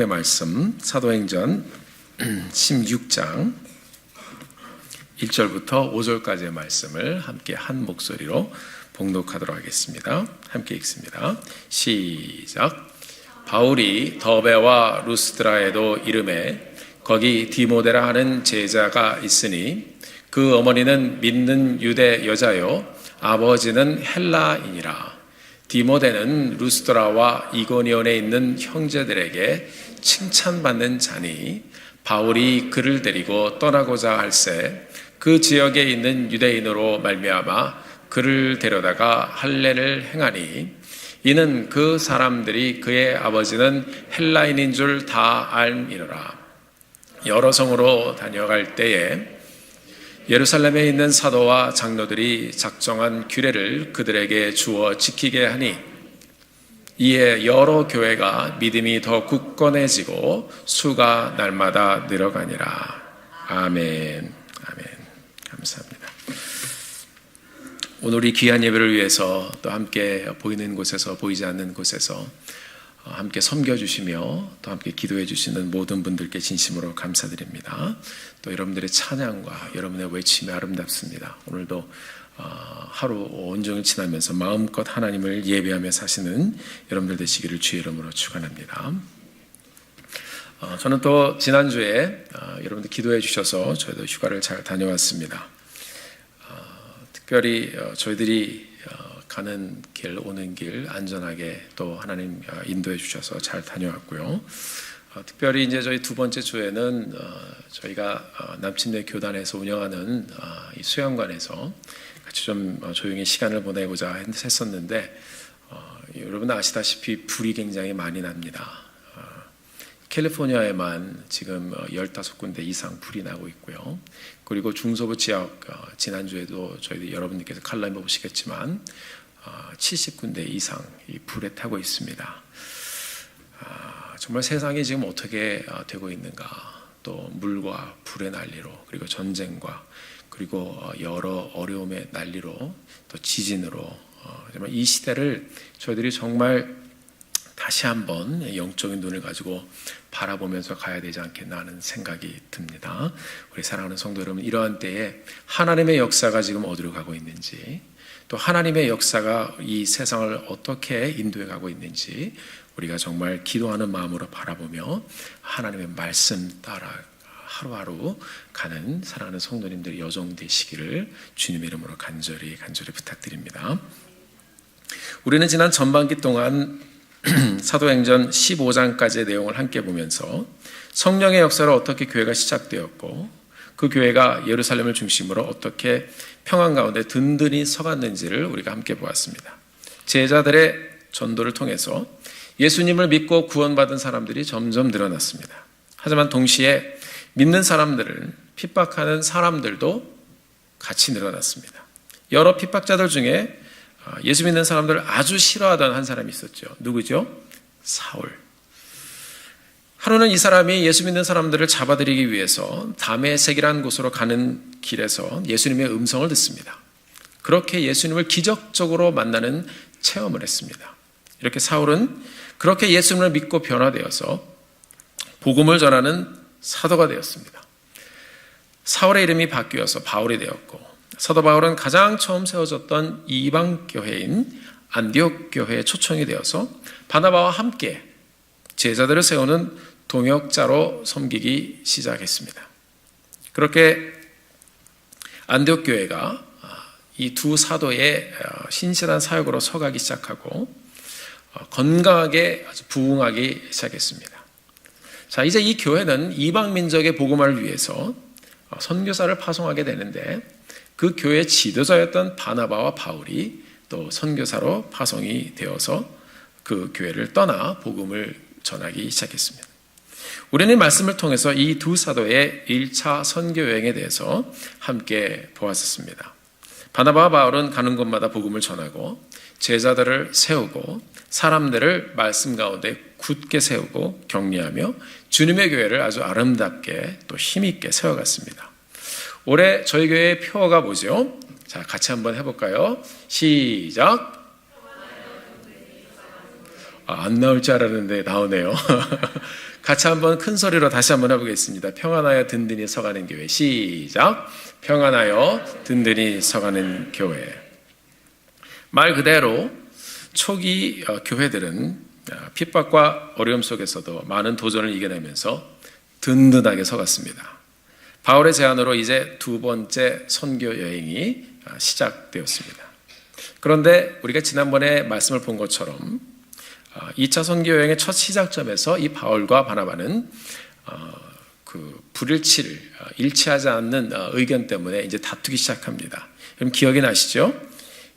말씀 사도행전 16장 1절부터 5절까지의 말씀을 함께 한 목소리로 봉독하도록 하겠습니다. 함께 읽습니다. 시작. 바울이 더베와 루스드라에도 이르매 거기 디모데라 하는 제자가 있으니 그 어머니는 믿는 유대 여자요 아버지는 헬라인이라. 디모데는 루스드라와 이고니온에 있는 형제들에게 칭찬받는 자니 바울이 그를 데리고 떠나고자 할새 그 지역에 있는 유대인으로 말미암아 그를 데려다가 할례를 행하니 이는 그 사람들이 그의 아버지는 헬라인인 줄 다 알미노라. 여러 성으로 다녀갈 때에 예루살렘에 있는 사도와 장로들이 작정한 규례를 그들에게 주어 지키게 하니 이에 여러 교회가 믿음이 더 굳건해지고 수가 날마다 늘어가니라. 아멘. 아멘. 감사합니다. 오늘 이 귀한 예배를 위해서 또 함께 보이는 곳에서 보이지 않는 곳에서 함께 섬겨주시며 또 함께 기도해 주시는 모든 분들께 진심으로 감사드립니다. 또 여러분들의 찬양과 여러분의 외침이 아름답습니다. 오늘도 하루 온종일 지나면서 마음껏 하나님을 예배하며 사시는 여러분들 되시기를 주의 이름으로 축원합니다. 저는 또 지난주에 여러분들 기도해 주셔서 저희도 휴가를 잘 다녀왔습니다. 특별히 저희들이 가는 길, 오는 길 안전하게 또 하나님 인도해 주셔서 잘 다녀왔고요. 특별히 이제 저희 두 번째 주에는 저희가 남침내 교단에서 운영하는 이 수영관에서 같이 좀 조용히 시간을 보내고자 했었는데 여러분 아시다시피 불이 굉장히 많이 납니다. 캘리포니아에만 지금 15군데 이상 불이 나고 있고요. 그리고 중서부 지역 지난주에도 저희 여러분들께서 칼럼에 보시겠지만 70군데 이상 이 불에 타고 있습니다. 정말 세상이 지금 어떻게 되고 있는가. 또 물과 불의 난리로 그리고 전쟁과 그리고 여러 어려움의 난리로 또 지진으로 정말 이 시대를 저희들이 정말 다시 한번 영적인 눈을 가지고 바라보면서 가야 되지 않겠나 하는 생각이 듭니다. 우리 사랑하는 성도 여러분, 이러한 때에 하나님의 역사가 지금 어디로 가고 있는지 또 하나님의 역사가 이 세상을 어떻게 인도해 가고 있는지 우리가 정말 기도하는 마음으로 바라보며 하나님의 말씀 따라 하루하루 가는 사랑하는 성도님들의 여정 되시기를 주님의 이름으로 간절히 부탁드립니다. 우리는 지난 전반기 동안 사도행전 15장까지의 내용을 함께 보면서 성령의 역사로 어떻게 교회가 시작되었고 그 교회가 예루살렘을 중심으로 어떻게 평안 가운데 든든히 서갔는지를 우리가 함께 보았습니다. 제자들의 전도를 통해서 예수님을 믿고 구원받은 사람들이 점점 늘어났습니다. 하지만 동시에 믿는 사람들을 핍박하는 사람들도 같이 늘어났습니다. 여러 핍박자들 중에 예수 믿는 사람들을 아주 싫어하던 한 사람이 있었죠. 누구죠? 사울. 하루는 이 사람이 예수 믿는 사람들을 잡아들이기 위해서 다메섹이라는 곳으로 가는 길에서 예수님의 음성을 듣습니다. 그렇게 예수님을 기적적으로 만나는 체험을 했습니다. 이렇게 사울은 그렇게 예수님을 믿고 변화되어서 복음을 전하는 사도가 되었습니다. 사울의 이름이 바뀌어서 바울이 되었고 사도 바울은 가장 처음 세워졌던 이방 교회인 안디옥 교회에 초청이 되어서 바나바와 함께 제자들을 세우는 동역자로 섬기기 시작했습니다. 그렇게 안디옥 교회가 이 두 사도의 신실한 사역으로 서가기 시작하고 건강하게 아주 부흥하기 시작했습니다. 자, 이제 이 교회는 이방 민족의 복음화를 위해서 선교사를 파송하게 되는데 그 교회 지도자였던 바나바와 바울이 또 선교사로 파송이 되어서 그 교회를 떠나 복음을 전하기 시작했습니다. 우리는 말씀을 통해서 이 두 사도의 1차 선교 여행에 대해서 함께 보았었습니다. 바나바와 바울은 가는 곳마다 복음을 전하고 제자들을 세우고 사람들을 말씀 가운데 굳게 세우고 격려하며 주님의 교회를 아주 아름답게 또 힘있게 세워갔습니다. 올해 저희 교회의 표어가 뭐죠? 자, 같이 한번 해볼까요? 시작. 안 나올 줄 알았는데 나오네요. 같이 한번 큰 소리로 다시 한번 해보겠습니다. 평안하여 든든히 서가는 교회. 시작. 평안하여 든든히 서가는 교회. 말 그대로 초기 교회들은 핍박과 어려움 속에서도 많은 도전을 이겨내면서 든든하게 서갔습니다. 바울의 제안으로 이제 두 번째 선교 여행이 시작되었습니다. 그런데 우리가 지난번에 말씀을 본 것처럼 2차 선교 여행의 첫 시작점에서 이 바울과 바나바는 그 불일치를 일치하지 않는 의견 때문에 이제 다투기 시작합니다. 그럼 기억이 나시죠?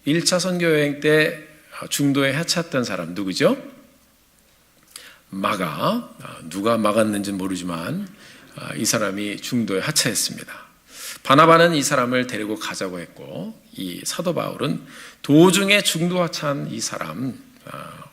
1차 선교 여행 때 중도에 해쳤던 사람 누구죠? 마가. 누가 막았는지 모르지만 이 사람이 중도에 하차했습니다. 바나바는 이 사람을 데리고 가자고 했고 이 사도 바울은 도중에 중도 하차한 이 사람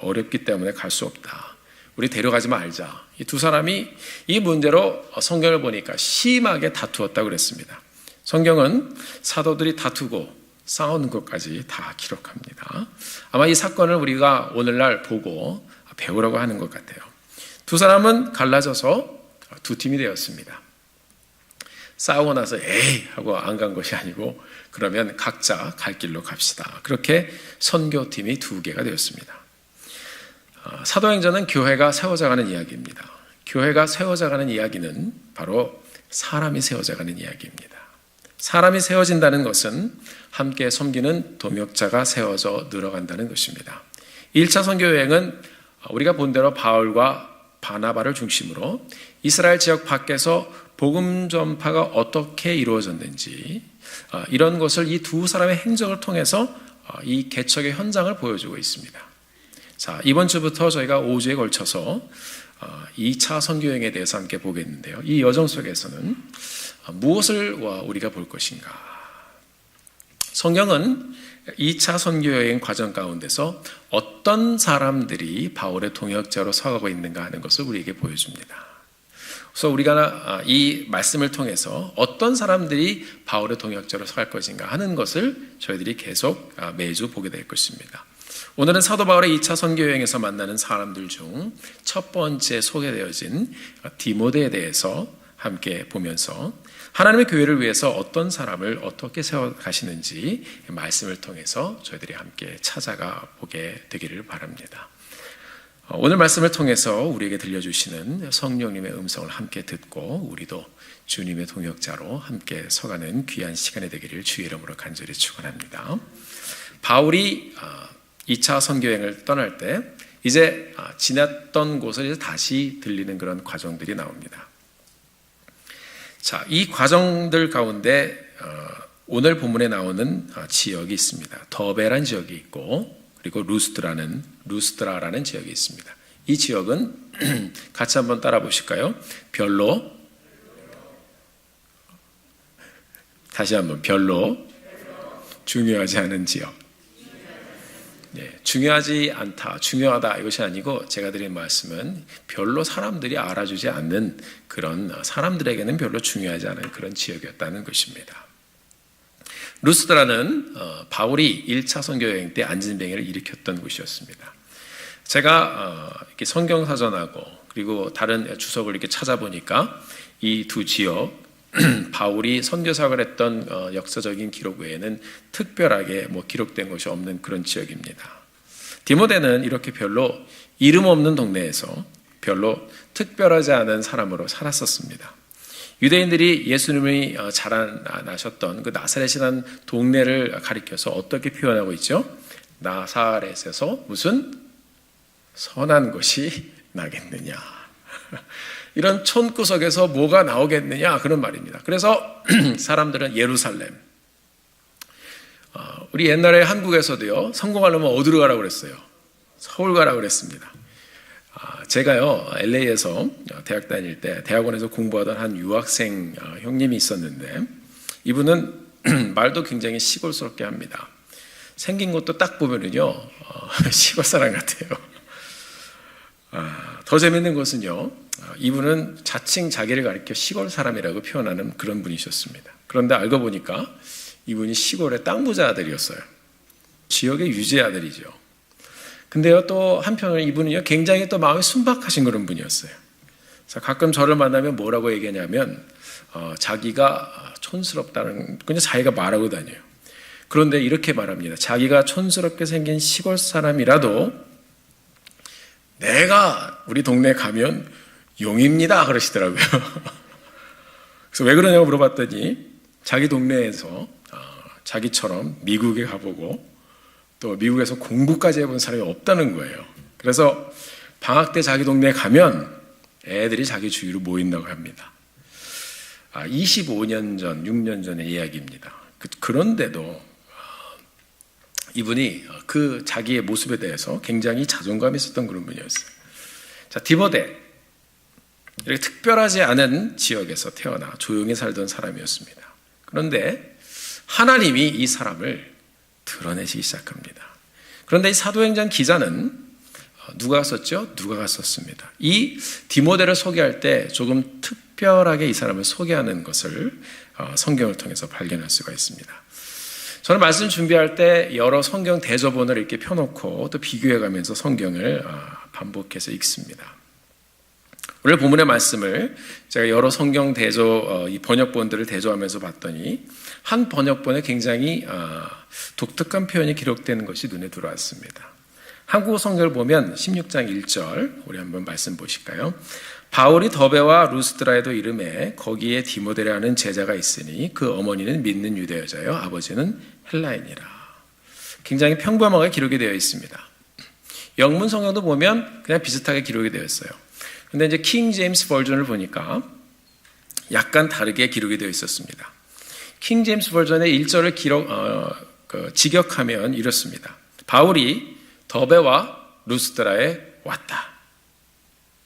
어렵기 때문에 갈 수 없다. 우리 데려가지 말자. 이 두 사람이 이 문제로 성경을 보니까 심하게 다투었다고 그랬습니다. 성경은 사도들이 다투고 싸우는 것까지 다 기록합니다. 아마 이 사건을 우리가 오늘날 보고 배우라고 하는 것 같아요. 두 사람은 갈라져서 두 팀이 되었습니다. 싸우고 나서 에이 하고 안 간 것이 아니고 그러면 각자 갈 길로 갑시다. 그렇게 선교팀이 두 개가 되었습니다. 사도행전은 교회가 세워져가는 이야기입니다. 교회가 세워져가는 이야기는 바로 사람이 세워져가는 이야기입니다. 사람이 세워진다는 것은 함께 섬기는 동역자가 세워져 늘어간다는 것입니다. 1차 선교여행은 우리가 본 대로 바울과 바나바를 중심으로 이스라엘 지역 밖에서 복음 전파가 어떻게 이루어졌는지 이런 것을 이 두 사람의 행적을 통해서 이 개척의 현장을 보여주고 있습니다. 자, 이번 주부터 저희가 5주에 걸쳐서 2차 선교여행에 대해서 함께 보겠는데요. 이 여정 속에서는 무엇을 우리가 볼 것인가? 성경은 2차 선교여행 과정 가운데서 어떤 사람들이 바울의 동역자로 서가고 있는가 하는 것을 우리에게 보여줍니다. 그래서 우리가 이 말씀을 통해서 어떤 사람들이 바울의 동역자로 서갈 것인가 하는 것을 저희들이 계속 매주 보게 될 것입니다. 오늘은 사도 바울의 2차 선교여행에서 만나는 사람들 중 첫 번째 소개되어진 디모데에 대해서 함께 보면서 하나님의 교회를 위해서 어떤 사람을 어떻게 세워가시는지 말씀을 통해서 저희들이 함께 찾아가 보게 되기를 바랍니다. 오늘 말씀을 통해서 우리에게 들려주시는 성령님의 음성을 함께 듣고 우리도 주님의 동역자로 함께 서가는 귀한 시간이 되기를 주의 이름으로 간절히 축원합니다. 바울이 2차 선교여행을 떠날 때 이제 지났던 곳을 이제 다시 들리는 그런 과정들이 나옵니다. 자, 이 과정들 가운데 오늘 본문에 나오는 지역이 있습니다. 더베라는 지역이 있고 그리고 루스드라라는 지역이 있습니다. 이 지역은 같이 한번 따라 보실까요? 별로 다시 한번 별로 중요하지 않은 지역. 네, 중요하지 않다, 중요하다 이것이 아니고 제가 드린 말씀은 별로 사람들이 알아주지 않는 그런 사람들에게는 별로 중요하지 않은 그런 지역이었다는 것입니다. 루스드라는 바울이 1차 선교여행 때 안진뱅이를 일으켰던 곳이었습니다. 제가 이렇게 성경사전하고 그리고 다른 주석을 이렇게 찾아보니까 이 두 지역 바울이 선교사역을 했던 역사적인 기록 외에는 특별하게 기록된 것이 없는 그런 지역입니다. 디모데는 이렇게 별로 이름 없는 동네에서 별로 특별하지 않은 사람으로 살았었습니다. 유대인들이 예수님이 자라나셨던 그 나사렛이라는 동네를 가리켜서 어떻게 표현하고 있죠? 나사렛에서 무슨 선한 것이 나겠느냐. 이런 촌구석에서 뭐가 나오겠느냐 그런 말입니다. 그래서 사람들은 예루살렘, 우리 옛날에 한국에서도요 성공하려면 어디로 가라고 그랬어요? 서울 가라고 그랬습니다. 제가요 LA에서 대학 다닐 때 대학원에서 공부하던 한 유학생 형님이 있었는데 이분은 말도 굉장히 시골스럽게 합니다. 생긴 것도 딱 보면은요 시골 사람 같아요. 더 재밌는 것은요 이분은 자칭 자기를 가리켜 시골 사람이라고 표현하는 그런 분이셨습니다. 그런데 알고 보니까 이분이 시골의 땅 부자 아들이었어요. 지역의 유지 아들이죠. 근데요 또 한편으로 이분은요 굉장히 또 마음이 순박하신 그런 분이었어요. 그래서 가끔 저를 만나면 뭐라고 얘기하냐면 자기가 촌스럽다는 그냥 자기가 말하고 다녀요. 그런데 이렇게 말합니다. 자기가 촌스럽게 생긴 시골 사람이라도 내가 우리 동네에 가면 용입니다 그러시더라고요. 그래서 왜 그러냐고 물어봤더니 자기 동네에서 자기처럼 미국에 가보고 또 미국에서 공부까지 해본 사람이 없다는 거예요. 그래서 방학 때 자기 동네에 가면 애들이 자기 주위로 모인다고 합니다. 25년 전, 6년 전의 이야기입니다. 그런데도 이분이 그 자기의 모습에 대해서 굉장히 자존감이 있었던 그런 분이었어요. 자, 디모데. 이렇게 특별하지 않은 지역에서 태어나 조용히 살던 사람이었습니다. 그런데 하나님이 이 사람을 드러내시기 시작합니다. 그런데 이 사도행전 기자는 누가 썼죠? 누가가 썼습니다. 이 디모데를 소개할 때 조금 특별하게 이 사람을 소개하는 것을 성경을 통해서 발견할 수가 있습니다. 저는 말씀 준비할 때 여러 성경 대저본을 이렇게 펴놓고 또 비교해가면서 성경을 반복해서 읽습니다. 오늘 본문의 말씀을 제가 여러 성경 이 번역본들을 대조하면서 봤더니 한 번역본에 굉장히 독특한 표현이 기록되는 것이 눈에 들어왔습니다. 한국어 성경을 보면 16장 1절 우리 한번 말씀 보실까요? 바울이 더베와 루스드라에도 이름에 거기에 디모데라는 제자가 있으니 그 어머니는 믿는 유대 여자요 아버지는 헬라인이라. 굉장히 평범하게 기록이 되어 있습니다. 영문 성경도 보면 그냥 비슷하게 기록이 되어 있어요. 근데 이제 킹 제임스 버전을 보니까 약간 다르게 기록이 되어 있었습니다. 킹 제임스 버전의 1절을 직역하면 이렇습니다. 바울이 더베와 루스드라에 왔다.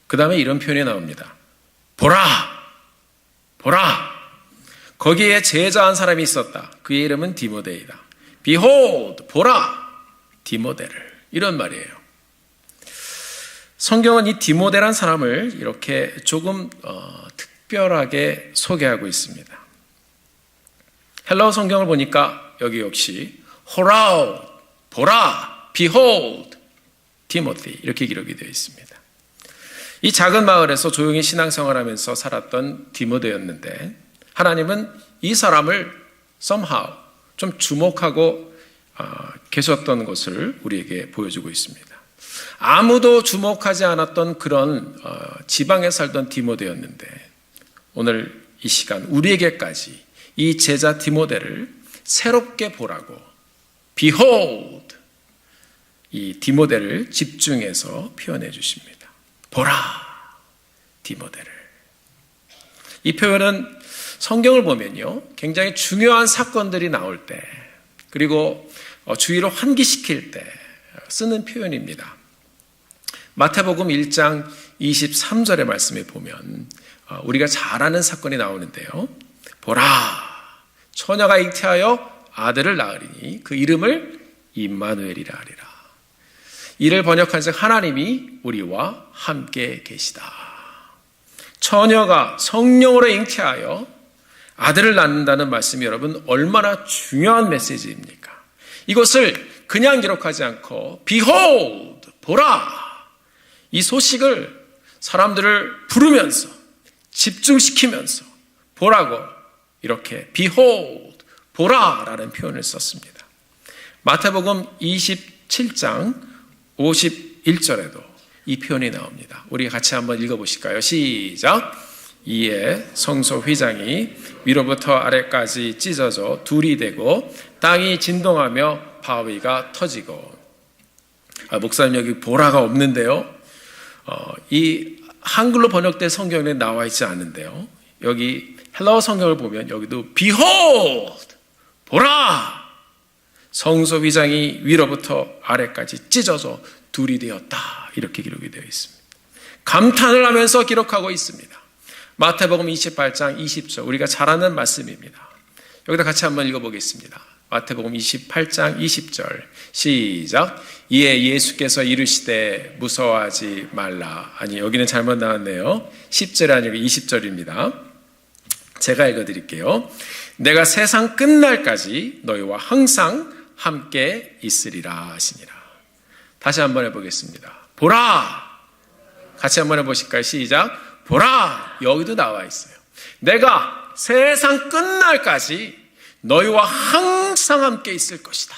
그 다음에 이런 표현이 나옵니다. 보라! 보라! 거기에 제자 한 사람이 있었다. 그의 이름은 디모데이다. Behold! 보라! 디모데를. 이런 말이에요. 성경은 이 디모데란 사람을 이렇게 조금 특별하게 소개하고 있습니다. 헬라어 성경을 보니까 여기 역시 호라우, 보라, behold, 디모데 이렇게 기록이 되어 있습니다. 이 작은 마을에서 조용히 신앙생활하면서 살았던 디모데였는데 하나님은 이 사람을 somehow 좀 주목하고 계셨던 것을 우리에게 보여주고 있습니다. 아무도 주목하지 않았던 그런 지방에 살던 디모데였는데 오늘 이 시간 우리에게까지 이 제자 디모데를 새롭게 보라고 Behold! 이 디모데를 집중해서 표현해 주십니다. 보라! 디모데를. 이 표현은 성경을 보면요 굉장히 중요한 사건들이 나올 때 그리고 주의를 환기시킬 때 쓰는 표현입니다. 마태복음 1장 23절의 말씀에 보면 우리가 잘 아는 사건이 나오는데요. 보라! 처녀가 잉태하여 아들을 낳으리니 그 이름을 임마누엘이라 하리라. 이를 번역한즉 하나님이 우리와 함께 계시다. 처녀가 성령으로 잉태하여 아들을 낳는다는 말씀이 여러분 얼마나 중요한 메시지입니까? 이것을 그냥 기록하지 않고 Behold! 보라! 이 소식을 사람들을 부르면서 집중시키면서 보라고 이렇게 Behold! 보라라는 표현을 썼습니다. 마태복음 27장 51절에도 이 표현이 나옵니다. 우리 같이 한번 읽어보실까요? 시작! 이에 성소 휘장이 위로부터 아래까지 찢어져 둘이 되고 땅이 진동하며 바위가 터지고 목사님 여기 보라가 없는데요. 이 한글로 번역된 성경에 나와 있지 않은데요. 여기 헬라어 성경을 보면 여기도 Behold! 보라! 성소 휘장이 위로부터 아래까지 찢어져 둘이 되었다. 이렇게 기록이 되어 있습니다. 감탄을 하면서 기록하고 있습니다. 마태복음 28장 20절 우리가 잘 아는 말씀입니다. 여기다 같이 한번 읽어보겠습니다. 마태복음 28장 20절 시작. 이에 예수께서 이르시되 무서워하지 말라. 아니 여기는 잘못 나왔네요. 10절이 아니고 20절입니다. 제가 읽어드릴게요. 내가 세상 끝날까지 너희와 항상 함께 있으리라 하시니라. 다시 한번 해보겠습니다. 보라! 같이 한번 해보실까요? 시작. 보라, 여기도 나와 있어요. 내가 세상 끝날까지 너희와 항상 함께 있을 것이다.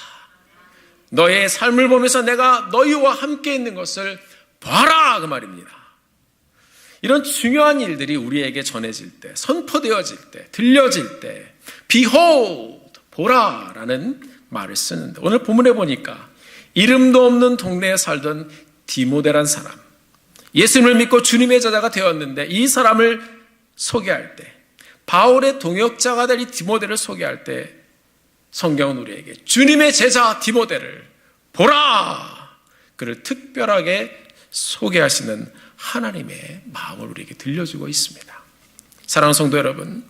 너의 삶을 보면서 내가 너희와 함께 있는 것을 봐라, 그 말입니다. 이런 중요한 일들이 우리에게 전해질 때, 선포되어질 때, 들려질 때 Behold, 보라라는 말을 쓰는데, 오늘 본문에 보니까 이름도 없는 동네에 살던 디모데란 사람, 예수님을 믿고 주님의 제자가 되었는데 이 사람을 소개할 때, 바울의 동역자가 될 이 디모데를 소개할 때 성경은 우리에게 주님의 제자 디모데를 보라, 그를 특별하게 소개하시는 하나님의 마음을 우리에게 들려주고 있습니다. 사랑하는 성도 여러분,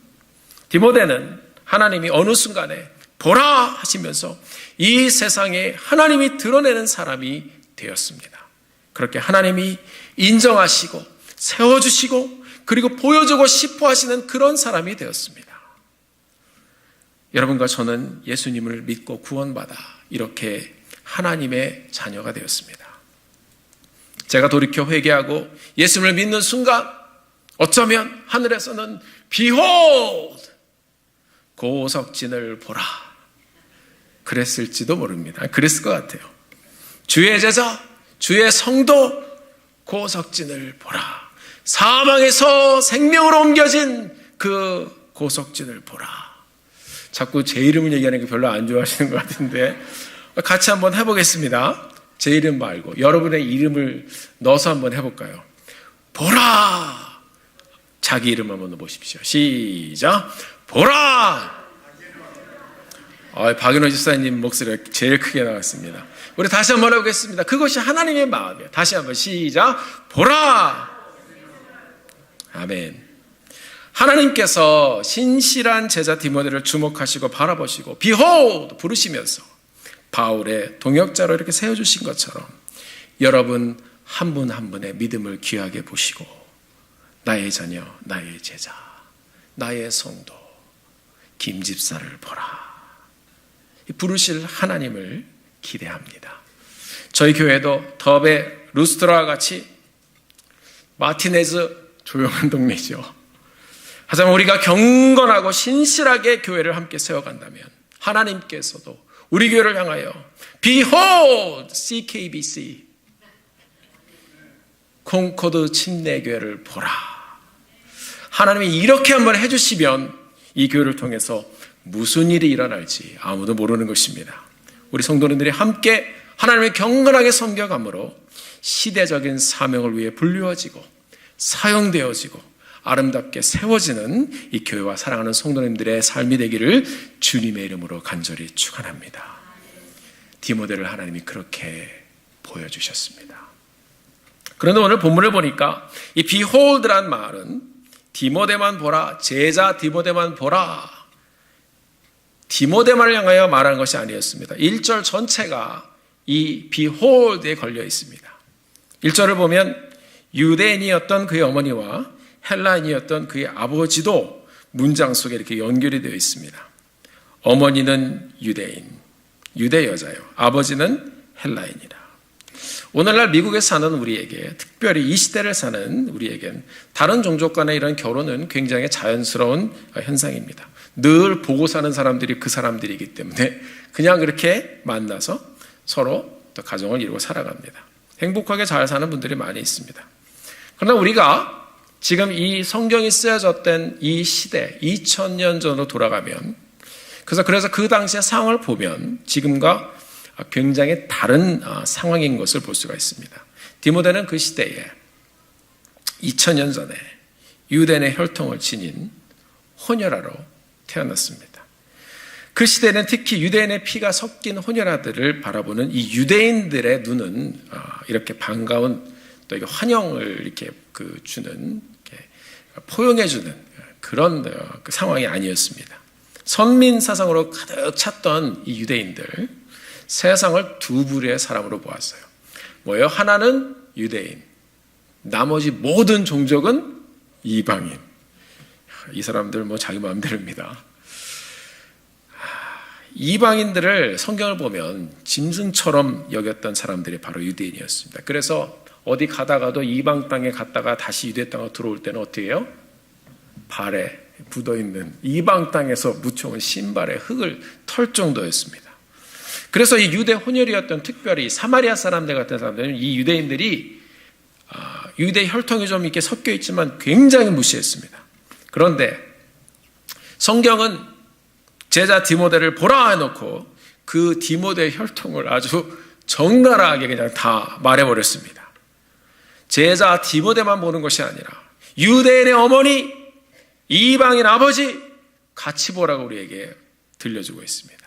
디모데는 하나님이 어느 순간에 보라 하시면서 이 세상에 하나님이 드러내는 사람이 되었습니다. 그렇게 하나님이 인정하시고 세워주시고 그리고 보여주고 싶어 하시는 그런 사람이 되었습니다. 여러분과 저는 예수님을 믿고 구원받아 이렇게 하나님의 자녀가 되었습니다. 제가 돌이켜 회개하고 예수님을 믿는 순간 어쩌면 하늘에서는 Behold, 고석진을 보라, 그랬을지도 모릅니다. 그랬을 것 같아요. 주의 제자, 주의 성도, 고석진을 보라. 사망에서 생명으로 옮겨진 그 고석진을 보라. 자꾸 제 이름을 얘기하는 게 별로 안 좋아하시는 것 같은데 같이 한번 해보겠습니다. 제 이름 말고 여러분의 이름을 넣어서 한번 해볼까요? 보라. 자기 이름 한번 넣어보십시오. 시작. 보라. 박인호 집사님 목소리가 제일 크게 나왔습니다. 우리 다시 한번 해보겠습니다. 그것이 하나님의 마음이에요. 다시 한번 시작. 보라. 아멘. 하나님께서 신실한 제자 디모데를 주목하시고 바라보시고 Behold 부르시면서 바울의 동역자로 이렇게 세워주신 것처럼 여러분 한 분 한 분의 믿음을 귀하게 보시고 나의 자녀, 나의 제자, 나의 성도 김집사를 보라, 부르실 하나님을 기대합니다. 저희 교회도 더베 루스트라와 같이 마티네즈 조용한 동네죠. 하지만 우리가 경건하고 신실하게 교회를 함께 세워간다면 하나님께서도 우리 교회를 향하여 Behold, CKBC 콩코드 침례교회를 보라. 하나님이 이렇게 한번 해주시면 이 교회를 통해서 무슨 일이 일어날지 아무도 모르는 것입니다. 우리 성도님들이 함께 하나님을 경건하게 섬겨감으로 시대적인 사명을 위해 불리워지고 사용되어지고 아름답게 세워지는 이 교회와 사랑하는 성도님들의 삶이 되기를 주님의 이름으로 간절히 축원합니다. 디모데를 하나님이 그렇게 보여주셨습니다. 그런데 오늘 본문을 보니까 이 behold란 말은 디모데만 보라, 제자 디모데만 보라, 디모데만을 향하여 말하는 것이 아니었습니다. 1절 전체가 이 behold에 걸려 있습니다. 1절을 보면 유대인이었던 그의 어머니와 헬라인이었던 그의 아버지도 문장 속에 이렇게 연결이 되어 있습니다. 어머니는 유대인, 유대 여자요. 아버지는 헬라인이라. 오늘날 미국에 사는 우리에게, 특별히 이 시대를 사는 우리에겐 다른 종족 간의 이런 결혼은 굉장히 자연스러운 현상입니다. 늘 보고 사는 사람들이 그 사람들이기 때문에 그냥 그렇게 만나서 서로 또 가정을 이루고 살아갑니다. 행복하게 잘 사는 분들이 많이 있습니다. 그러나 우리가 지금 이 성경이 쓰여졌던 이 시대, 2000년 전으로 돌아가면, 그래서 그 당시의 상황을 보면 지금과 굉장히 다른 상황인 것을 볼 수가 있습니다. 디모데는 그 시대에 2000년 전에 유대인의 혈통을 지닌 혼혈아로 태어났습니다. 그 시대는 특히 유대인의 피가 섞인 혼혈아들을 바라보는 이 유대인들의 눈은 이렇게 반가운 또 이게 환영을 이렇게 주는, 이렇게 포용해주는 그런 상황이 아니었습니다. 선민 사상으로 가득 찼던 이 유대인들, 세상을 두 부류의 사람으로 보았어요. 뭐예요? 하나는 유대인, 나머지 모든 종족은 이방인. 이 사람들 자기 마음대로입니다. 이방인들을 성경을 보면 짐승처럼 여겼던 사람들이 바로 유대인이었습니다. 그래서 어디 가다가도 이방 땅에 갔다가 다시 유대 땅으로 들어올 때는 어떻게 해요? 발에 묻어있는 이방 땅에서 묻혀온 신발에 흙을 털 정도였습니다. 그래서 이 유대 혼혈이었던 특별히 사마리아 사람들 같은 사람들은 이 유대인들이 유대 혈통이 좀 이렇게 섞여 있지만 굉장히 무시했습니다. 그런데 성경은 제자 디모데를 보라 해놓고 그 디모데의 혈통을 아주 적나라하게 그냥 다 말해버렸습니다. 제자 디모데만 보는 것이 아니라 유대인의 어머니, 이방인 아버지 같이 보라고 우리에게 들려주고 있습니다.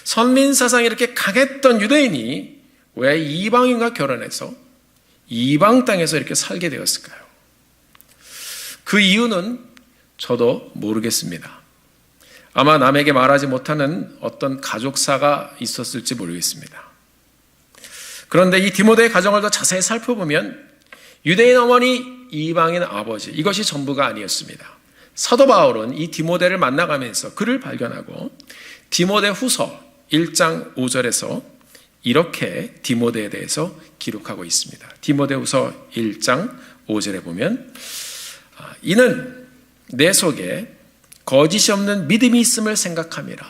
선민사상이 이렇게 강했던 유대인이 왜 이방인과 결혼해서 이방 땅에서 이렇게 살게 되었을까요? 그 이유는 저도 모르겠습니다. 아마 남에게 말하지 못하는 어떤 가족사가 있었을지 모르겠습니다. 그런데 이 디모데의 가정을 더 자세히 살펴보면 유대인 어머니, 이방인 아버지, 이것이 전부가 아니었습니다. 사도 바울은 이 디모데를 만나가면서 그를 발견하고 디모데 후서 1장 5절에서 이렇게 디모데에 대해서 기록하고 있습니다. 디모데 후서 1장 5절에 보면 이는 내 속에 거짓이 없는 믿음이 있음을 생각함이라.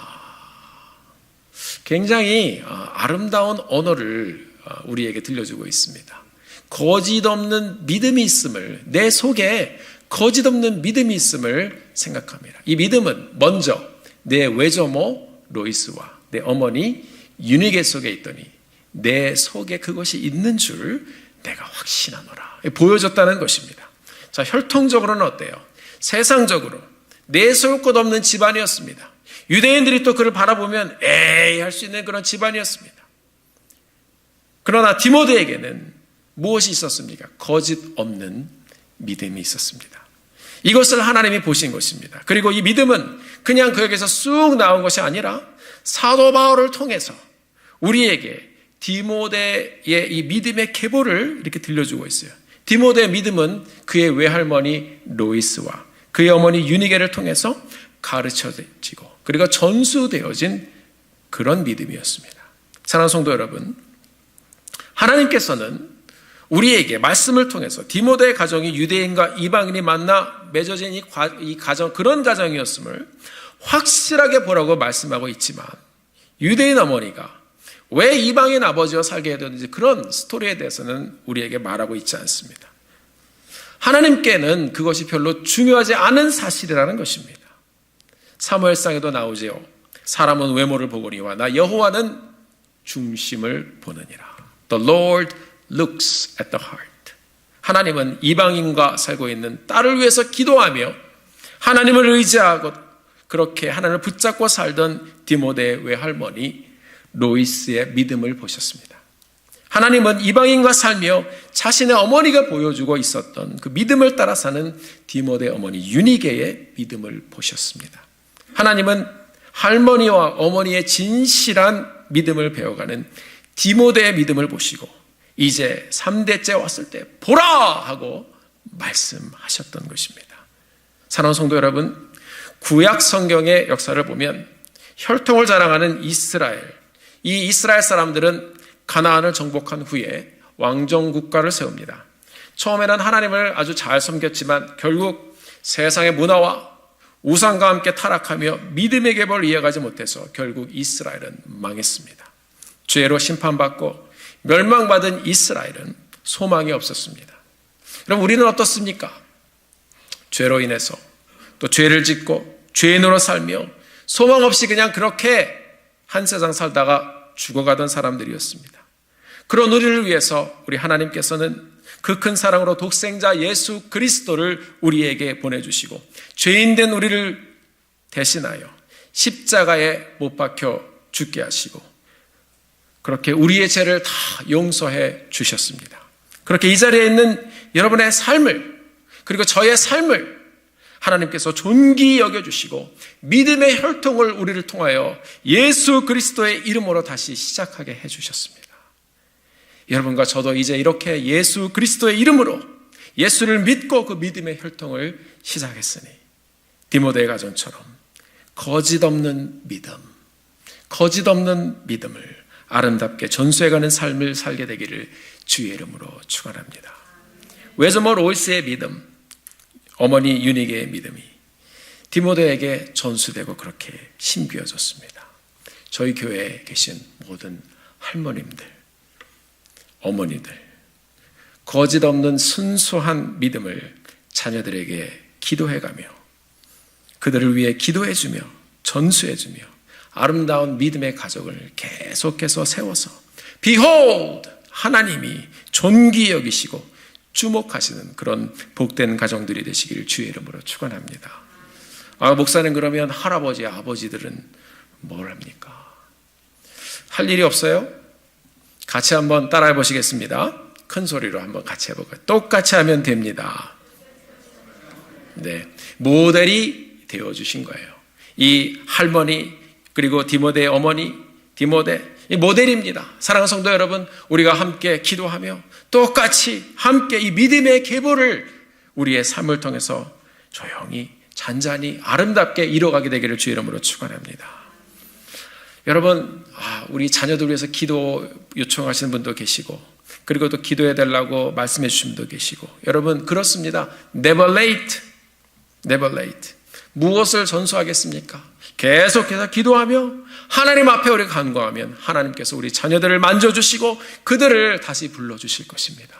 굉장히 아름다운 언어를 우리에게 들려주고 있습니다. 거짓 없는 믿음이 있음을, 내 속에 거짓 없는 믿음이 있음을 생각합니다. 이 믿음은 먼저 내 외조모 로이스와 내 어머니 유니게 속에 있더니 내 속에 그것이 있는 줄 내가 확신하노라. 보여줬다는 것입니다. 자, 혈통적으로는 어때요? 세상적으로 내세울 것 없는 집안이었습니다. 유대인들이 또 그를 바라보면 에이 할 수 있는 그런 집안이었습니다. 그러나 디모데에게는 무엇이 있었습니까? 거짓 없는 믿음이 있었습니다. 이것을 하나님이 보신 것입니다. 그리고 이 믿음은 그냥 그에게서 쑥 나온 것이 아니라 사도 바울을 통해서 우리에게 디모데의 이 믿음의 계보를 이렇게 들려주고 있어요. 디모데의 믿음은 그의 외할머니 로이스와 그의 어머니 유니게를 통해서 가르쳐지고 그리고 전수되어진 그런 믿음이었습니다. 사랑하는 성도 여러분, 하나님께서는 우리에게 말씀을 통해서 디모데의 가정이 유대인과 이방인이 만나 맺어진 이 가정, 그런 가정이었음을 확실하게 보라고 말씀하고 있지만 유대인 어머니가 왜 이방인 아버지와 살게 되었는지 그런 스토리에 대해서는 우리에게 말하고 있지 않습니다. 하나님께는 그것이 별로 중요하지 않은 사실이라는 것입니다. 사무엘상에도 나오지요. 사람은 외모를 보거니와 나 여호와는 중심을 보느니라. The Lord looks at the heart. 하나님은 이방인과 살고 있는 딸을 위해서 기도하며 하나님을 의지하고 그렇게 하나님을 붙잡고 살던 디모데의 외할머니 로이스의 믿음을 보셨습니다. 하나님은 이방인과 살며 자신의 어머니가 보여주고 있었던 그 믿음을 따라 사는 디모데 어머니 유니게의 믿음을 보셨습니다. 하나님은 할머니와 어머니의 진실한 믿음을 배워가는 디모데의 믿음을 보시고 이제 3대째 왔을 때 보라 하고 말씀하셨던 것입니다. 사랑하는 성도 여러분, 구약 성경의 역사를 보면 혈통을 자랑하는 이스라엘, 이 이스라엘 사람들은 가나안을 정복한 후에 왕정 국가를 세웁니다. 처음에는 하나님을 아주 잘 섬겼지만 결국 세상의 문화와 우상과 함께 타락하며 믿음의 계보를 이어가지 못해서 결국 이스라엘은 망했습니다. 죄로 심판받고 멸망받은 이스라엘은 소망이 없었습니다. 그럼 우리는 어떻습니까? 죄로 인해서 또 죄를 짓고 죄인으로 살며 소망 없이 그냥 그렇게 한 세상 살다가 죽어가던 사람들이었습니다. 그런 우리를 위해서 우리 하나님께서는 그 큰 사랑으로 독생자 예수 그리스도를 우리에게 보내주시고 죄인된 우리를 대신하여 십자가에 못 박혀 죽게 하시고 그렇게 우리의 죄를 다 용서해 주셨습니다. 그렇게 이 자리에 있는 여러분의 삶을 그리고 저의 삶을 하나님께서 존귀히 여겨주시고 믿음의 혈통을 우리를 통하여 예수 그리스도의 이름으로 다시 시작하게 해주셨습니다. 여러분과 저도 이제 이렇게 예수 그리스도의 이름으로 예수를 믿고 그 믿음의 혈통을 시작했으니 디모데의 가정처럼 거짓 없는 믿음을 아름답게 전수해가는 삶을 살게 되기를 주의 이름으로 축원합니다. 웨즈모 로이스의 믿음, 어머니 유닉의 믿음이 디모데에게 전수되고 그렇게 힘귀어졌습니다. 저희 교회에 계신 모든 할머님들, 어머니들, 거짓 없는 순수한 믿음을 자녀들에게 기도해가며 그들을 위해 기도해주며 전수해주며 아름다운 믿음의 가족을 계속해서 세워서 Behold! 하나님이 존귀 여기시고 주목하시는 그런 복된 가정들이 되시기를 주의 이름으로 축원합니다. 목사님, 그러면 할아버지, 아버지들은 뭘 합니까? 할 일이 없어요? 같이 한번 따라해 보시겠습니다. 큰 소리로 한번 같이 해볼까요? 똑같이 하면 됩니다. 네, 모델이 되어주신 거예요. 이 할머니 그리고 디모데의 어머니 디모데, 이 모델입니다. 사랑하는 성도 여러분, 우리가 함께 기도하며 똑같이 함께 이 믿음의 계보를 우리의 삶을 통해서 조용히 잔잔히 아름답게 이뤄가게 되기를 주의 이름으로 축원합니다. 여러분, 우리 자녀들 위해서 기도 요청하시는 분도 계시고, 그리고 또 기도해 달라고 말씀해 주신 분도 계시고, 여러분 그렇습니다. Never late, never late. 무엇을 전수하겠습니까? 계속해서 기도하며 하나님 앞에 우리가 간구하면 하나님께서 우리 자녀들을 만져주시고 그들을 다시 불러주실 것입니다.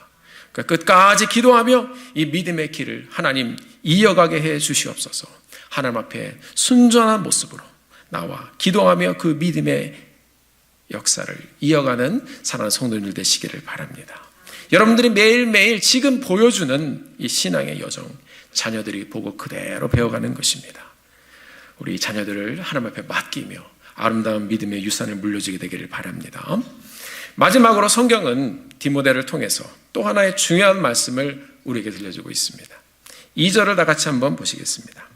그러니까 끝까지 기도하며 이 믿음의 길을 하나님 이어가게 해 주시옵소서. 하나님 앞에 순전한 모습으로 나와 기도하며 그 믿음의 역사를 이어가는 사랑하는 성도님들 되시기를 바랍니다. 여러분들이 매일매일 지금 보여주는 이 신앙의 여정, 자녀들이 보고 그대로 배워가는 것입니다. 우리 자녀들을 하나님 앞에 맡기며 아름다운 믿음의 유산을 물려주게 되기를 바랍니다. 마지막으로 성경은 디모데를 통해서 또 하나의 중요한 말씀을 우리에게 들려주고 있습니다. 2절을 다 같이 한번 보시겠습니다.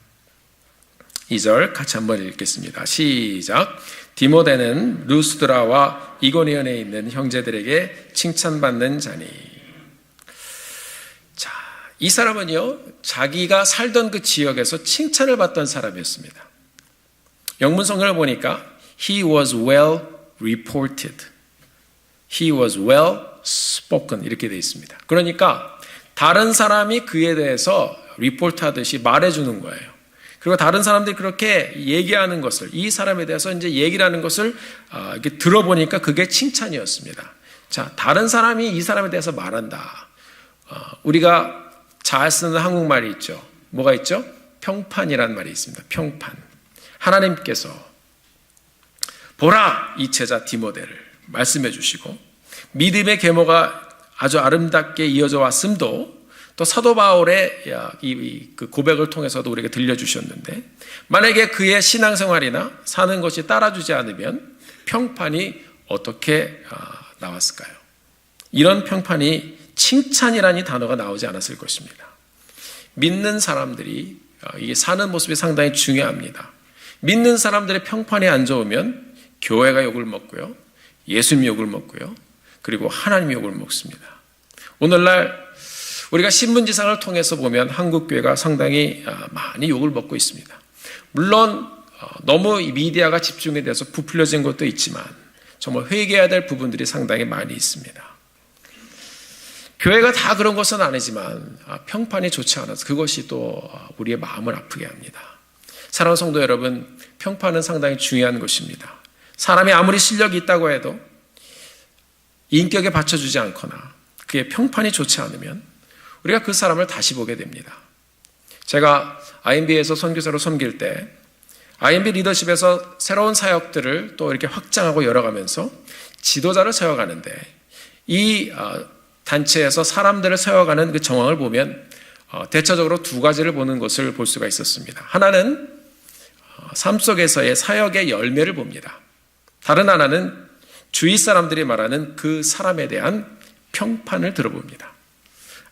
2절 같이 한번 읽겠습니다. 시작. 디모데는 루스드라와 이고니온에 있는 형제들에게 칭찬받는 자니. 자, 이 사람은요, 자기가 살던 그 지역에서 칭찬을 받던 사람이었습니다. 영문 성경을 보니까 He was well reported. He was well spoken. 이렇게 되어 있습니다. 그러니까 다른 사람이 그에 대해서 리포트하듯이 말해주는 거예요. 그리고 다른 사람들이 그렇게 얘기하는 것을, 이 사람에 대해서 이제 얘기를 하는 것을 이렇게 들어보니까 그게 칭찬이었습니다. 자, 다른 사람이 이 사람에 대해서 말한다. 우리가 잘 쓰는 한국말이 있죠. 뭐가 있죠? 평판이라는 말이 있습니다. 평판. 하나님께서 보라, 이 제자 디모데를 말씀해 주시고 믿음의 계모가 아주 아름답게 이어져 왔음도 또 사도 바울의 그 고백을 통해서도 우리에게 들려주셨는데, 만약에 그의 신앙생활이나 사는 것이 따라주지 않으면 평판이 어떻게 나왔을까요? 이런 평판이 칭찬이라는 단어가 나오지 않았을 것입니다. 믿는 사람들이 이게 사는 모습이 상당히 중요합니다. 믿는 사람들의 평판이 안 좋으면 교회가 욕을 먹고요, 예수님 욕을 먹고요, 그리고 하나님 욕을 먹습니다. 오늘날 우리가 신문지상을 통해서 보면 한국교회가 상당히 많이 욕을 먹고 있습니다. 물론 너무 미디어가 집중에 대해서 부풀려진 것도 있지만 정말 회개해야 될 부분들이 상당히 많이 있습니다. 교회가 다 그런 것은 아니지만 평판이 좋지 않아서 그것이 또 우리의 마음을 아프게 합니다. 사랑하는 성도 여러분, 평판은 상당히 중요한 것입니다. 사람이 아무리 실력이 있다고 해도 인격에 받쳐주지 않거나 그의 평판이 좋지 않으면 우리가 그 사람을 다시 보게 됩니다. 제가 IMB에서 선교사로 섬길 때 IMB 리더십에서 새로운 사역들을 또 이렇게 확장하고 열어가면서 지도자를 세워가는데 이 단체에서 사람들을 세워가는 그 정황을 보면 대체적으로 두 가지를 보는 것을 볼 수가 있었습니다. 하나는 삶 속에서의 사역의 열매를 봅니다. 다른 하나는 주위 사람들이 말하는 그 사람에 대한 평판을 들어봅니다.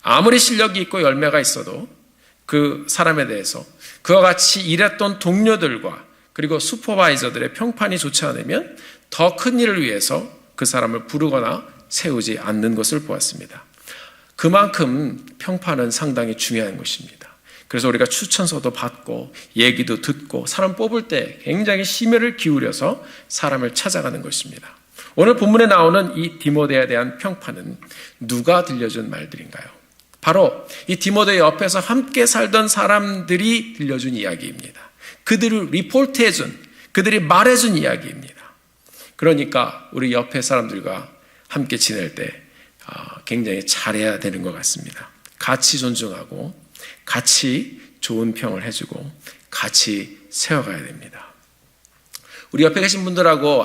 아무리 실력이 있고 열매가 있어도 그 사람에 대해서 그와 같이 일했던 동료들과 그리고 슈퍼바이저들의 평판이 좋지 않으면 더 큰 일을 위해서 그 사람을 부르거나 세우지 않는 것을 보았습니다. 그만큼 평판은 상당히 중요한 것입니다. 그래서 우리가 추천서도 받고 얘기도 듣고 사람 뽑을 때 굉장히 심혈을 기울여서 사람을 찾아가는 것입니다. 오늘 본문에 나오는 이 디모데에 대한 평판은 누가 들려준 말들인가요? 바로 이 디모데 옆에서 함께 살던 사람들이 들려준 이야기입니다. 그들을 리포트해준, 그들이 말해준 이야기입니다. 그러니까 우리 옆에 사람들과 함께 지낼 때 굉장히 잘해야 되는 것 같습니다. 같이 존중하고 같이 좋은 평을 해주고 같이 세워가야 됩니다. 우리 옆에 계신 분들하고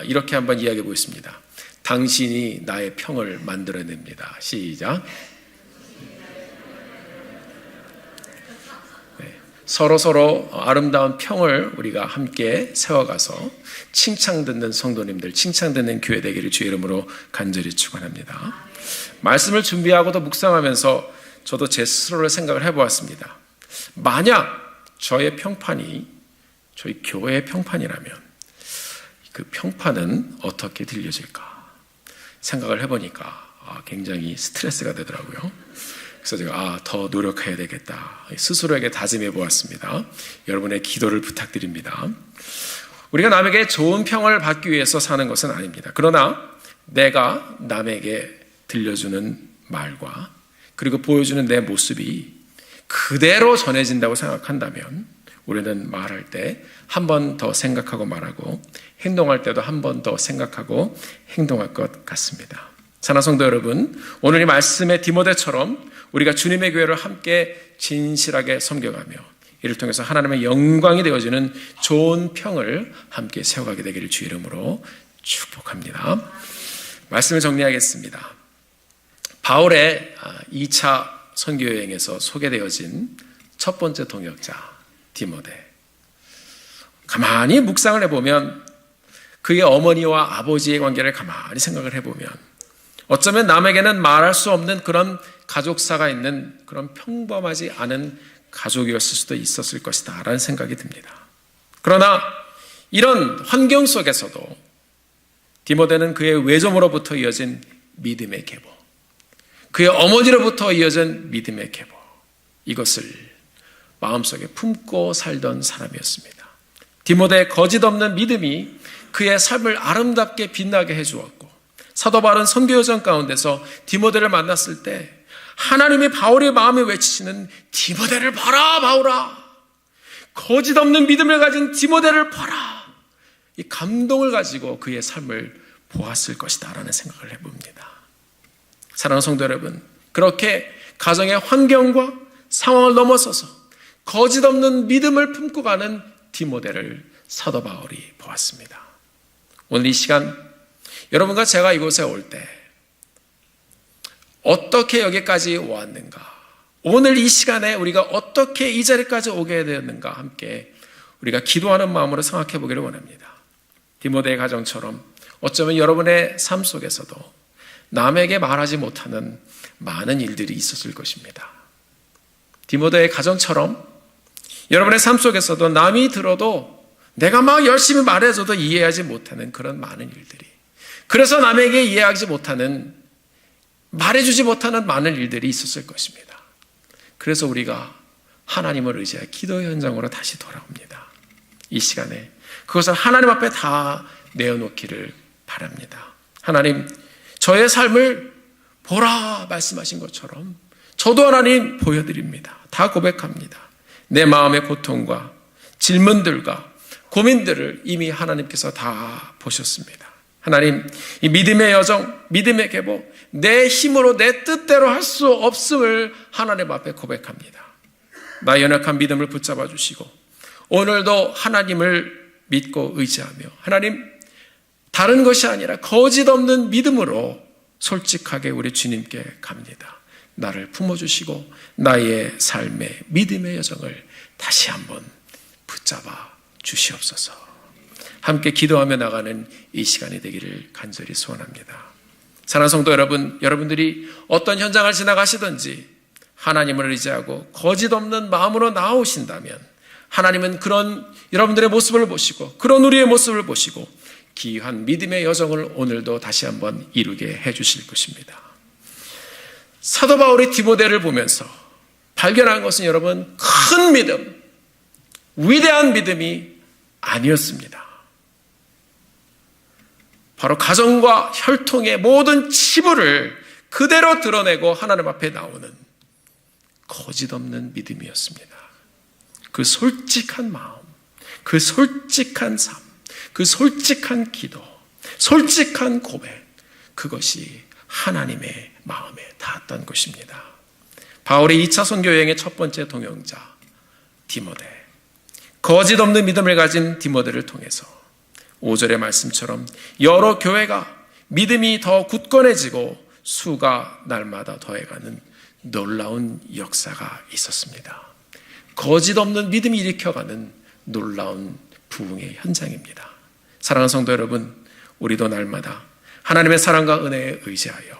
이렇게 한번 이야기해 보겠습니다. 당신이 나의 평을 만들어냅니다. 시작. 서로 아름다운 평을 우리가 함께 세워가서 칭찬 듣는 성도님들, 칭찬 듣는 교회 되기를 주의 이름으로 간절히 축원합니다. 말씀을 준비하고도 묵상하면서 저도 제 스스로를 생각을 해보았습니다. 만약 저의 평판이 저희 교회의 평판이라면 그 평판은 어떻게 들려질까 생각을 해보니까 굉장히 스트레스가 되더라고요. 그래서 제가 더 노력해야 되겠다 스스로에게 다짐해 보았습니다. 여러분의 기도를 부탁드립니다. 우리가 남에게 좋은 평을 받기 위해서 사는 것은 아닙니다. 그러나 내가 남에게 들려주는 말과 그리고 보여주는 내 모습이 그대로 전해진다고 생각한다면 우리는 말할 때 한 번 더 생각하고 말하고 행동할 때도 한 번 더 생각하고 행동할 것 같습니다. 사랑하는 성도 여러분, 오늘 이 말씀의 디모데처럼 우리가 주님의 교회를 함께 진실하게 섬겨가며 이를 통해서 하나님의 영광이 되어지는 좋은 평을 함께 세워가게 되기를 주의 이름으로 축복합니다. 말씀을 정리하겠습니다. 바울의 2차 선교여행에서 소개되어진 첫 번째 동역자 디모데, 가만히 묵상을 해보면 그의 어머니와 아버지의 관계를 가만히 생각을 해보면 어쩌면 남에게는 말할 수 없는 그런 가족사가 있는 그런 평범하지 않은 가족이었을 수도 있었을 것이다 라는 생각이 듭니다. 그러나 이런 환경 속에서도 디모데는 그의 외조모로부터 이어진 믿음의 계보, 그의 어머니로부터 이어진 믿음의 계보, 이것을 마음속에 품고 살던 사람이었습니다. 디모데의 거짓 없는 믿음이 그의 삶을 아름답게 빛나게 해주었고, 사도 바울은 선교 여정 가운데서 디모데를 만났을 때 하나님이 바울의 마음에 외치시는 디모데를 봐라 바울아, 거짓 없는 믿음을 가진 디모데를 봐라, 이 감동을 가지고 그의 삶을 보았을 것이다 라는 생각을 해봅니다. 사랑하는 성도 여러분, 그렇게 가정의 환경과 상황을 넘어서서 거짓 없는 믿음을 품고 가는 디모데를 사도 바울이 보았습니다. 오늘 이 시간 여러분과 제가 이곳에 올 때 어떻게 여기까지 왔는가, 오늘 이 시간에 우리가 어떻게 이 자리까지 오게 되었는가 함께 우리가 기도하는 마음으로 생각해 보기를 원합니다. 디모데의 가정처럼 어쩌면 여러분의 삶 속에서도 남에게 말하지 못하는 많은 일들이 있었을 것입니다. 디모데의 가정처럼 여러분의 삶 속에서도 남이 들어도 내가 막 열심히 말해줘도 이해하지 못하는 그런 많은 일들이, 그래서 남에게 이해하지 못하는, 말해주지 못하는 많은 일들이 있었을 것입니다. 그래서 우리가 하나님을 의지해 기도 현장으로 다시 돌아옵니다. 이 시간에 그것을 하나님 앞에 다 내어놓기를 바랍니다. 하나님, 저의 삶을 보라 말씀하신 것처럼 저도 하나님 보여드립니다. 다 고백합니다. 내 마음의 고통과 질문들과 고민들을 이미 하나님께서 다 보셨습니다. 하나님, 이 믿음의 여정, 믿음의 계보, 내 힘으로 내 뜻대로 할 수 없음을 하나님 앞에 고백합니다. 나의 연약한 믿음을 붙잡아 주시고 오늘도 하나님을 믿고 의지하며 하나님, 다른 것이 아니라 거짓 없는 믿음으로 솔직하게 우리 주님께 갑니다. 나를 품어주시고 나의 삶의 믿음의 여정을 다시 한번 붙잡아 주시옵소서. 함께 기도하며 나가는 이 시간이 되기를 간절히 소원합니다. 사랑하는 성도 여러분, 여러분들이 어떤 현장을 지나가시든지 하나님을 의지하고 거짓 없는 마음으로 나오신다면 하나님은 그런 여러분들의 모습을 보시고 그런 우리의 모습을 보시고 귀한 믿음의 여정을 오늘도 다시 한번 이루게 해주실 것입니다. 사도 바울이 디모데를 보면서 발견한 것은 여러분, 큰 믿음, 위대한 믿음이 아니었습니다. 바로 가정과 혈통의 모든 치부를 그대로 드러내고 하나님 앞에 나오는 거짓 없는 믿음이었습니다. 그 솔직한 마음, 그 솔직한 삶, 그 솔직한 기도, 솔직한 고백, 그것이 하나님의 마음에 닿았던 것입니다. 바울의 2차 선교 여행의 첫 번째 동역자 디모데, 거짓 없는 믿음을 가진 디모데를 통해서 5절의 말씀처럼 여러 교회가 믿음이 더 굳건해지고 수가 날마다 더해가는 놀라운 역사가 있었습니다. 거짓 없는 믿음이 일으켜가는 놀라운 부흥의 현장입니다. 사랑하는 성도 여러분, 우리도 날마다 하나님의 사랑과 은혜에 의지하여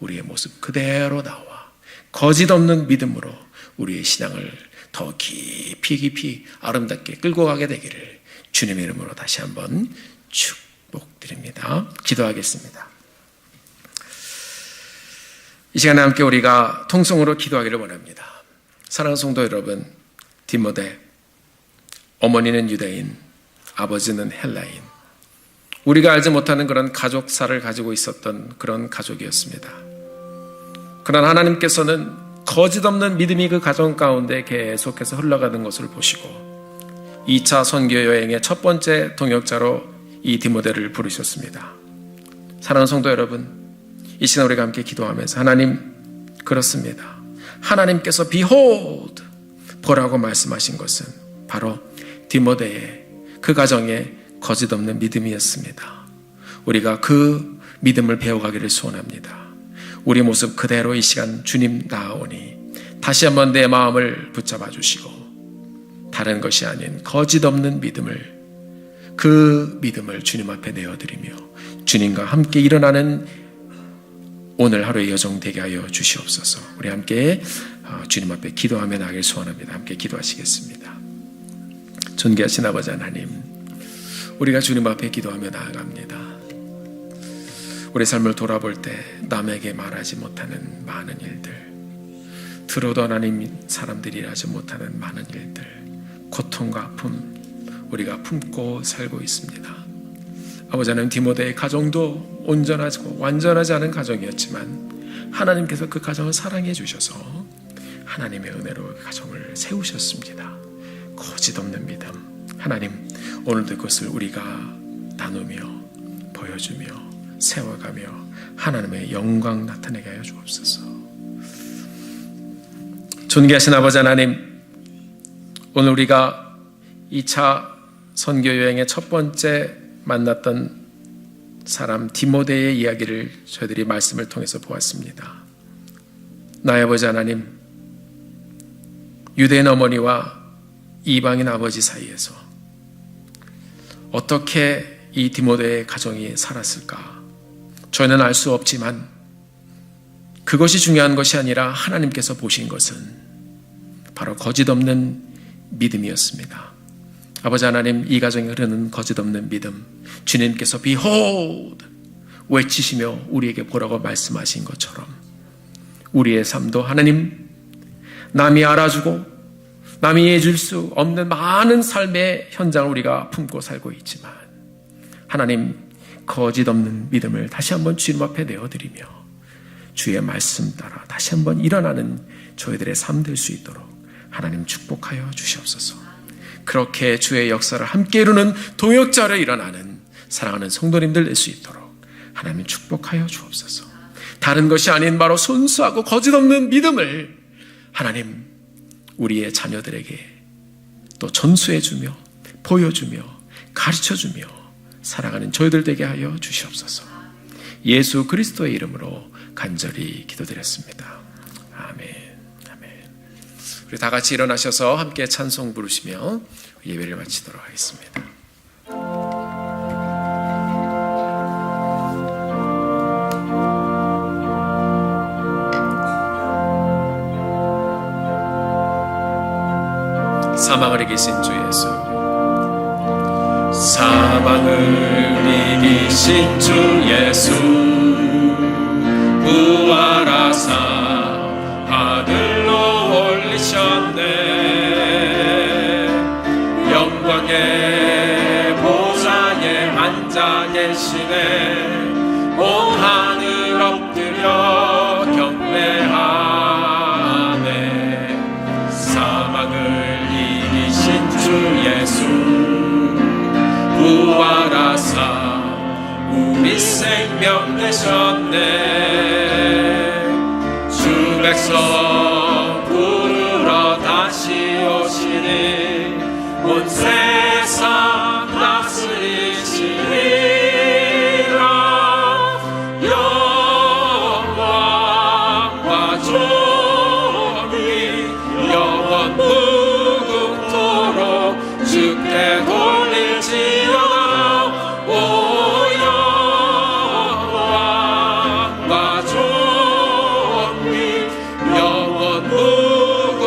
우리의 모습 그대로 나와 거짓 없는 믿음으로 우리의 신앙을 더 깊이 아름답게 끌고 가게 되기를 주님의 이름으로 다시 한번 축복드립니다. 기도하겠습니다. 이 시간에 함께 우리가 통성으로 기도하기를 원합니다. 사랑하는 성도 여러분, 디모데, 어머니는 유대인, 아버지는 헬라인, 우리가 알지 못하는 그런 가족사를 가지고 있었던 그런 가족이었습니다. 그러나 하나님께서는 거짓 없는 믿음이 그 가정 가운데 계속해서 흘러가는 것을 보시고 2차 선교 여행의 첫 번째 동역자로 이 디모데를 부르셨습니다. 사랑하는 성도 여러분, 이 시간 우리가 함께 기도하면서 하나님, 그렇습니다. 하나님께서 behold 보라고 말씀하신 것은 바로 디모데의 그 가정의 거짓 없는 믿음이었습니다. 우리가 그 믿음을 배워가기를 소원합니다. 우리 모습 그대로 이 시간 주님 나아오니 다시 한번 내 마음을 붙잡아 주시고 다른 것이 아닌 거짓 없는 믿음을, 그 믿음을 주님 앞에 내어드리며 주님과 함께 일어나는 오늘 하루의 여정 되게 하여 주시옵소서. 우리 함께 주님 앞에 기도하며 나가길 소원합니다. 함께 기도하시겠습니다. 존귀하신 아버지 하나님, 우리가 주님 앞에 기도하며 나아갑니다. 우리 삶을 돌아볼 때 남에게 말하지 못하는 많은 일들, 들어도 하나님 사람들이 일하지 못하는 많은 일들, 고통과 아픔 우리가 품고 살고 있습니다. 아버지 하나님, 디모데의 가정도 온전하고 완전하지 않은 가정이었지만 하나님께서 그 가정을 사랑해 주셔서 하나님의 은혜로 그 가정을 세우셨습니다. 거짓 없는 믿음, 하나님 오늘도 그것을 우리가 나누며 보여주며 세워가며 하나님의 영광 나타내게 하여 주옵소서. 존귀하신 아버지 하나님, 오늘 우리가 2차 선교 여행의 첫 번째 만났던 사람 디모데의 이야기를 저희들이 말씀을 통해서 보았습니다. 나의 아버지 하나님, 유대인 어머니와 이방인 아버지 사이에서 어떻게 이 디모데의 가정이 살았을까? 저희는 알 수 없지만 그것이 중요한 것이 아니라 하나님께서 보신 것은 바로 거짓 없는 믿음이었습니다. 아버지 하나님, 이 가정에 흐르는 거짓 없는 믿음, 주님께서 behold 외치시며 우리에게 보라고 말씀하신 것처럼 우리의 삶도 하나님, 남이 알아주고 남이 이해해줄 수 없는 많은 삶의 현장을 우리가 품고 살고 있지만 하나님, 거짓 없는 믿음을 다시 한번 주님 앞에 내어드리며 주의 말씀 따라 다시 한번 일어나는 저희들의 삶 될 수 있도록 하나님 축복하여 주시옵소서. 그렇게 주의 역사를 함께 이루는 동역자로 일어나는 사랑하는 성도님들 될 수 있도록 하나님 축복하여 주옵소서. 다른 것이 아닌 바로 순수하고 거짓 없는 믿음을 하나님 우리의 자녀들에게 또 전수해주며 보여주며 가르쳐주며 살아가는 저희들 되게 하여 주시옵소서. 예수 그리스도의 이름으로 간절히 기도드렸습니다. 아멘. 아멘. 우리 다 같이 일어나셔서 함께 찬송 부르시며 예배를 마치도록 하겠습니다. 사망 아래 계신 주 예수, 사망을 이기신 주 예수, 부활하사 하늘로 올리셨네. 영광의 보좌에 앉으 앉아 계시네. 온 하늘 엎드려 경배하네. 사망을 이기신 주 예수 부활하사 우리 생명 되셨네. 주 백성 부르러 다시 오시니 온 세상 다스리시리라. 영광과 존귀 영원 무궁토록 주께 돌릴지어다. 오 영광과 존귀 영원 무궁토록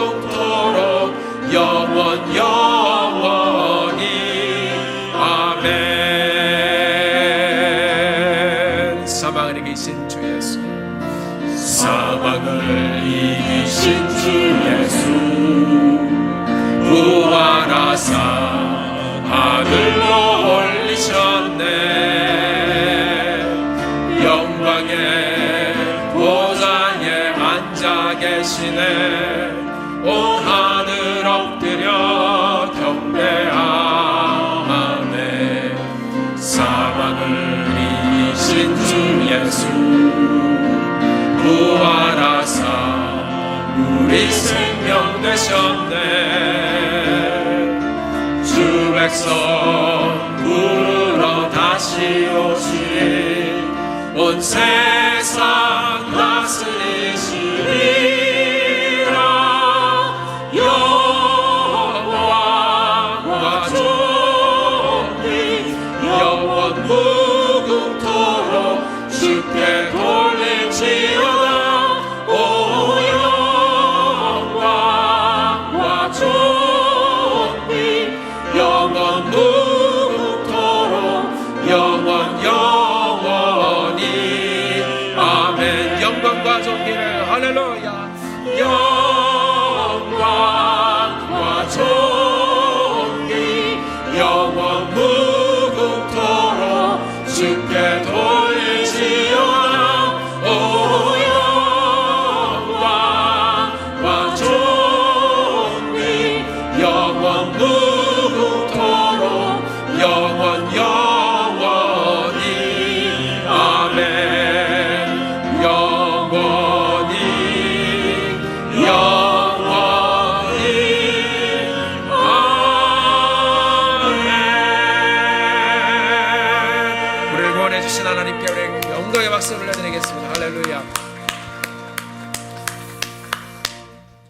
영원 영원히 아멘. 사망을 이기신 주 예수, 사망을 이기신 주 예수 부활하사 하늘로 올리셨네. 영광의 보좌에 앉아 계시네. 온 하늘 엎드려 경배하네. 사망을 이기신 주 예수 부활하사 우리 생명 되셨네. 주 백성 부르러 다시 오시니 온 세상 다스리시리라. 영광과 존귀 영원 무궁토록 주께 돌릴지어다. 오 영광과 존귀 영원 무궁토록 영원 영원히 아멘. 영광과 존귀를 할렐루야. 영광과 존귀 영원 무궁토록 주께 돌릴지어다. 오 영광과 존귀 영원 무궁토록 영원 영원히 아멘. 영원히 영원히 아멘. 우리를 구원해 주신 하나님께 우리 영광의 박수를 올려드리겠습니다. 할렐루야.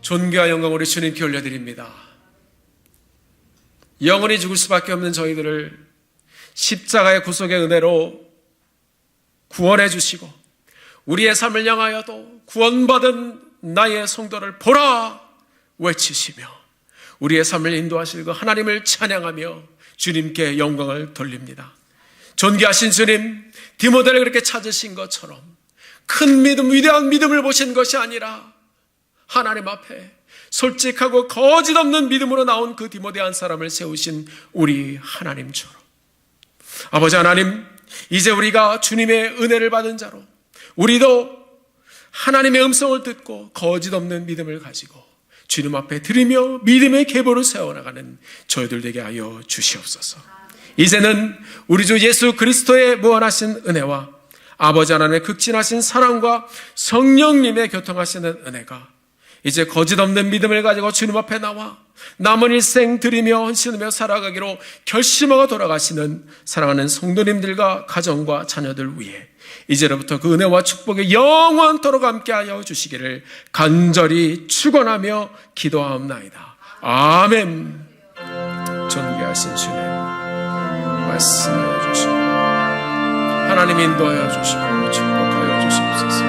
존귀와 영광 우리 주님께 올려드립니다. 영원히 죽을 수밖에 없는 저희들을 십자가의 구속의 은혜로 구원해 주시고 우리의 삶을 향하여도 구원받은 나의 성도를 보라 외치시며 우리의 삶을 인도하실 그 하나님을 찬양하며 주님께 영광을 돌립니다. 존귀하신 주님, 디모데를 그렇게 찾으신 것처럼 큰 믿음, 위대한 믿음을 보신 것이 아니라 하나님 앞에 솔직하고 거짓 없는 믿음으로 나온 그 디모데 한 사람을 세우신 우리 하나님처럼 아버지 하나님, 이제 우리가 주님의 은혜를 받은 자로 우리도 하나님의 음성을 듣고 거짓 없는 믿음을 가지고 주님 앞에 드리며 믿음의 계보를 세워나가는 저희들 되게 하여 주시옵소서. 이제는 우리 주 예수 그리스도의 무한하신 은혜와 아버지 하나님의 극진하신 사랑과 성령님의 교통하시는 은혜가 이제 거짓 없는 믿음을 가지고 주님 앞에 나와 남은 일생 드리며 헌신하며 살아가기로 결심하고 돌아가시는 사랑하는 성도님들과 가정과 자녀들 위해 이제로부터 그 은혜와 축복이 영원토록 함께하여 주시기를 간절히 축원하며 기도하옵나이다. 아멘. 존귀하신 주님 말씀하여 주시고 하나님 인도하여 주시고 축복하여 주시옵소서.